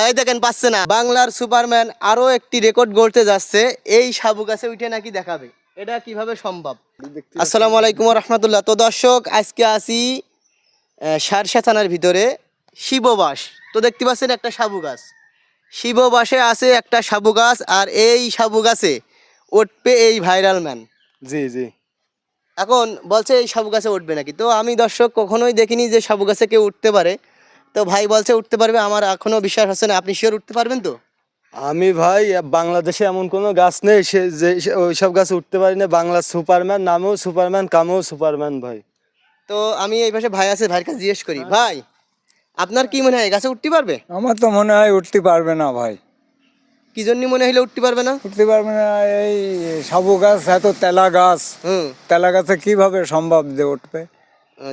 এই দেখেন পাচ্ছে না, বাংলার সুপারম্যান আরো একটি রেকর্ড গড়তে যাচ্ছে। এই সাবু গাছে উঠে নাকি দেখাবে, এটা কিভাবে সম্ভব? আসসালামু আলাইকুম রহমতুল্লাহ। তো দর্শক, আজকে আসি সারসা থানার ভিতরে শিববাস। তো দেখতে পাচ্ছেন একটা সাবু গাছ, শিববাসে আছে একটা সাবু গাছ, আর এই সাবু গাছে উঠবে এই ভাইরাল ম্যান। জি জি। এখন বলছে এই সাবু গাছে উঠবে নাকি। তো আমি দর্শক কখনোই দেখিনি যে সাবু গাছে কেউ উঠতে পারে। তো ভাই বলছে উঠতে পারবে, আমার এখনো বিশ্বাস হচ্ছে না। আপনি শিওর উঠতে পারবেন তো? আমি ভাই বাংলাদেশে এমন কোনো গাছ নেই ওইসব গাছে উঠতে পারি না। বাংলা সুপারম্যান, নামেও সুপারম্যান, কামেও সুপারম্যান ভাই। তো আমি এই পাশে ভাই আছে, ভাইয়ের কাছে জিজ্ঞেস করি। ভাই, আপনার কি মনে হয় গাছে উঠতে পারবে? আমার তো মনে হয় উঠতে পারবে না ভাই। কি জন্য মনে হলো উঠতে পারবে না? উঠতে পারবে না, এই সাবু গাছ এত তেলা গাছ, হুম। তেলা গাছে কিভাবে সম্ভব যে উঠবে?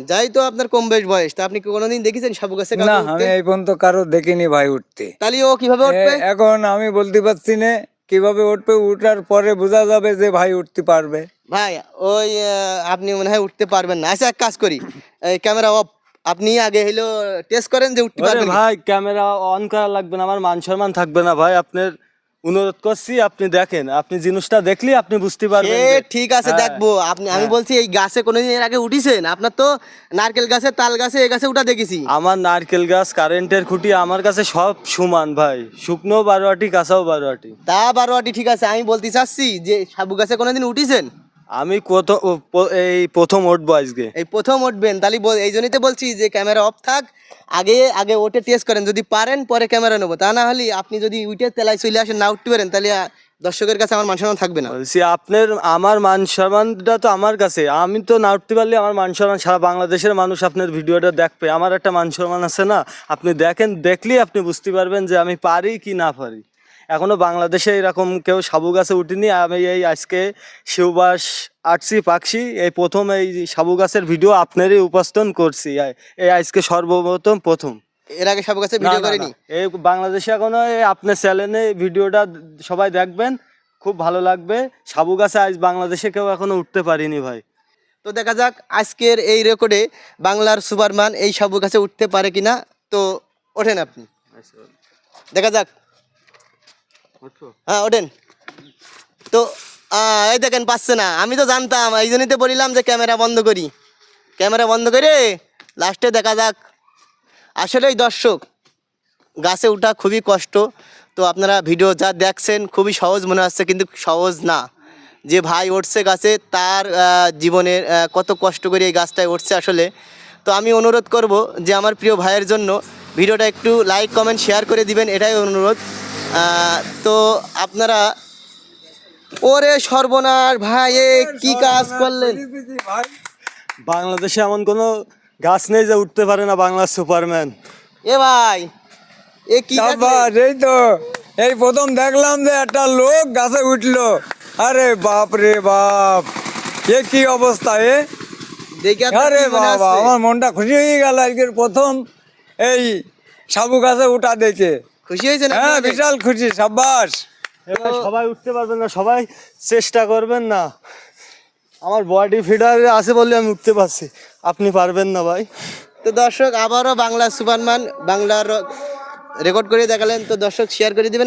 যাই তো, আপনার কম বেশ বয়স, তা আপনি কি কোনোদিন দেখেছেন সাবু গাছে না, কাউকে আমি উঠতে? এই পর্যন্ত কারো দেখিনি ভাই উঠতে। তাহলে ও কিভাবে উঠবে? এখন আমি বলতে পারছি না কিভাবে উঠবে, উঠার পরে বোঝা যাবে যে ভাই উঠতে পারবে। ভাই ওই আপনি মনে হয় উঠতে পারবেন না। আচ্ছা, এক কাজ করি, এই ক্যামেরা অফ, আপনি আগে হইলো টেস্ট করেন যে উঠতে আরে পারবেন কি। ভাই, ক্যামেরা অন করা লাগবে না, আমার মান সম্মান থাকবে না ভাই। আপনার অনুরোধ করছি, আপনি দেখেন, আপনি জিনিসটা দেখলে আপনি বুঝতে পারবেন সে যে ঠিক আছে, হ্যাঁ, দেখবো। আপনি, আমি হ্যাঁ। বলছি এই গাছে কোনোদিন এর আগে উঠিছেন? আপনার তো নারকেল গাছে, তাল গাছে, এই গাছে উঠা দেখেছি। আমার নারকেল গাছ, কারেন্টের খুঁটি আমার কাছে সব সমান ভাই, শুকনো 12 কাঁচাও 12। তা 12টি ঠিক আছে, আমি বলতে চাচ্ছি যে সাবু গাছে কোনোদিন উঠিছেন? আমি এই প্রথম উঠবো আজকে। এই প্রথম উঠবেন, তাহলে এই জন্যই তো বলছি যে ক্যামেরা অফ থাক, আগে আগে ওঠে টেস্ট করেন, যদি পারেন পরে ক্যামেরা নেবো। তা না হলে আপনি যদি উঠে তেলায় চলে আসেন, না উঠতে পারেন, তাহলে দর্শকের কাছে আমার মান সম্মান থাকবে না। বলছি আপনার, আমার মান সম্মানটা তো আমার কাছে, আমি তো না উঠতে পারলে আমার মান সম্মান সারা বাংলাদেশের মানুষ আপনার ভিডিওটা দেখবে, আমার একটা মান সম্মান আছে না? আপনি দেখেন, দেখলেই আপনি বুঝতে পারবেন যে আমি পারি কি না পারি। এখনো বাংলাদেশে এরকম কেউ সাবু গাছে উঠিনি। আমি এই আজকে শিববাস আটছি পাকছি, এই প্রথম এই সাবু গাছের ভিডিও আপনারই উপস্থাপন করছি। এই আজকে সর্বপ্রথম প্রথম। এর আগে সাবু গাছে না ভিডিও না করেনি? না, এই বাংলাদেশে এখনো আপনার চ্যানেলে ভিডিওটা সবাই দেখবেন, খুব ভালো লাগবে। সাবু গাছে আজ বাংলাদেশে কেউ এখনো উঠতে পারিনি ভাই। তো দেখা যাক আজকের এই রেকর্ডে বাংলার সুপারম্যান এই সাবু গাছে উঠতে পারে কিনা। তো ওঠেন আপনি, দেখা যাক। হ্যাঁ, ওঠেন। তো এই দেখেন পাচ্ছে না, আমি তো জানতাম, এই জন্যই তো বলিলাম যে ক্যামেরা বন্ধ করি। ক্যামেরা বন্ধ করে লাস্টে দেখা যাক। আসলেই দর্শক, গাছে ওঠা খুবই কষ্ট। তো আপনারা ভিডিও যা দেখছেন খুবই সহজ মনে হচ্ছে, কিন্তু সহজ না। যে ভাই উঠছে গাছে, তার জীবনের কত কষ্ট করে এই গাছটায় উঠছে আসলে। তো আমি অনুরোধ করব যে আমার প্রিয় ভাইয়ের জন্য ভিডিওটা একটু লাইক কমেন্ট শেয়ার করে দিবেন, এটাই অনুরোধ। তো আপনারা, ওরে সর্বনাশ ভাই, এ কি কাজ করলেন? বাংলাদেশে এমন কোনো গাছ নেই যে উঠতে পারে না বাংলার সুপারম্যান। এ ভাই, এ কি দেখলেন? আবার এই তো এই প্রথম দেখলাম যে একটা লোক গাছে উঠলো। আরে বাপ রে বাপ, এ কি অবস্থা! দেখে আপনার আরে কি মনে বাবা, হচ্ছে? আমার মনটা খুশি হয়ে গেল আজকের প্রথম এই সাবু গাছে উঠা দেখে। খুশি হয়েছেন? হ্যাঁ, বিশাল খুশি, সাব্বাস। এবার সবাই উঠতে পারবেন না, সবাই চেষ্টা করবেন না। আমার বডি ফিটার আছে বলে আমি উঠতে পারছি, আপনি পারবেন না ভাই। তো দর্শক, আবারও বাংলা সুপারম্যান বাংলার রেকর্ড করে দেখালেন। তো দর্শক শেয়ার করে দিবেন।